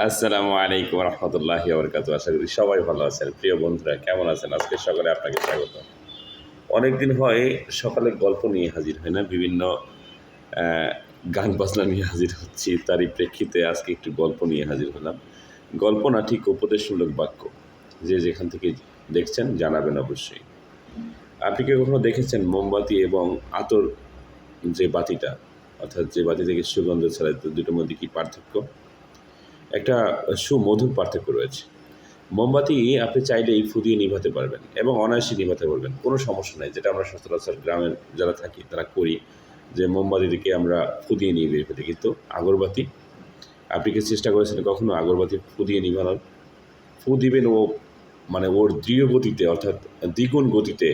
আসসালামু আলাইকুম রহমতুল্লাহি ওবরকাতুহু। আশা করি সবাই ভালো আছেন। প্রিয় বন্ধুরা কেমন আছেন? আজকে সকালে আপনাকে স্বাগত। অনেকদিন হয় সকালে গল্প নিয়ে হাজির হয় না, বিভিন্ন আহ, গান বাজনা নিয়ে হাজির হচ্ছি। তারই প্রেক্ষিতে আজকে একটু গল্প নিয়ে হাজির হলাম। গল্প না, ঠিক উপদেশমূলক বাক্য। যে যেখান থেকে দেখছেন জানাবেন অবশ্যই। আপনি কি কখনো দেখেছেন মোমবাতি এবং আতর, যে বাতিটা, অর্থাৎ যে বাতি থেকে সুগন্ধ ছড়ায়, দুটোর মধ্যে কি পার্থক্য? একটা সুমধুর পার্থক্য রয়েছে। মোমবাতি আপনি চাইলেই ফু দিয়ে নিভাতে পারবেন এবং অনায়াসে নিভাতে পারবেন, কোনো সমস্যা নেই। যেটা আমরা সচরাচর গ্রামের যারা থাকি তারা করি, যে মোমবাতিটিকে আমরা ফু দিয়ে নিভিয়ে ফেলি। কিন্তু আগরবাতি, আপনি কি চেষ্টা করেছেন কখনো আগরবাতি ফু দিয়ে নিভানোর? ফু দিবেন, ও মানে ওর দৃঢ় গতিতে, অর্থাৎ দ্বিগুণ গতিতে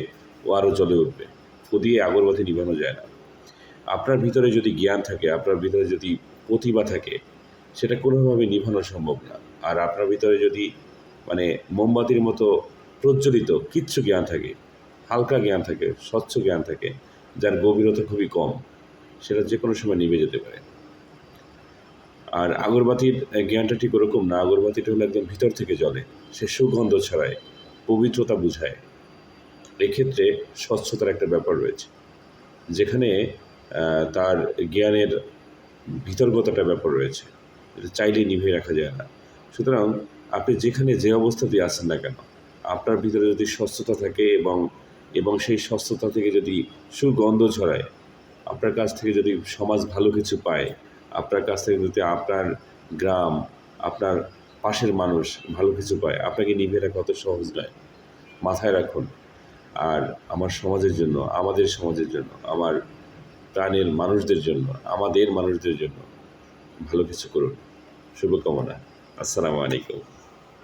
ও আরও জ্বলে উঠবে। ফু দিয়ে আগরবাতি নিভানো যায় না। আপনার ভিতরে যদি জ্ঞান থাকে, আপনার ভিতরে যদি প্রতিভা থাকে, সেটা কোনোভাবে নিভানো সম্ভব না। আর আপনার ভিতরে যদি মানে মোমবাতির মতো প্রজ্বলিত কিচ্ছু জ্ঞান থাকে, হালকা জ্ঞান থাকে, স্বচ্ছ জ্ঞান থাকে, যার গভীরতা খুবই কম, সেটা যে কোনো সময় নিভে যেতে পারে। আর আগরবাতির জ্ঞানটা ঠিক ওরকম না। আগরবাতিটা হলো একদম ভিতর থেকে জ্বলে, সে সুগন্ধ ছড়ায়, পবিত্রতা বুঝায়। এক্ষেত্রে স্বচ্ছতার একটা ব্যাপার রয়েছে, যেখানে তার জ্ঞানের ভিতর্গতাটা ব্যাপার রয়েছে, এটা চাইলেই নিভিয়ে রাখা যায় না। সুতরাং আপনি যেখানে যে অবস্থাতেই আছেন না কেন, আপনার ভিতরে যদি স্বচ্ছতা থাকে এবং এবং সেই স্বচ্ছতা থেকে যদি সুগন্ধ ছড়ায়, আপনার কাছ থেকে যদি সমাজ ভালো কিছু পায়, আপনার কাছ থেকে যদি আপনার গ্রাম, আপনার পাশের মানুষ ভালো কিছু পায়, আপনাকে নিভিয়ে রাখা অত সহজ নয়। মাথায় রাখুন। আর আমার সমাজের জন্য, আমাদের সমাজের জন্য, আমার প্রাণের মানুষদের জন্য, আমাদের মানুষদের জন্য ভালো কিছু করুন। শুভকামনা। আসসালামু আলাইকুম।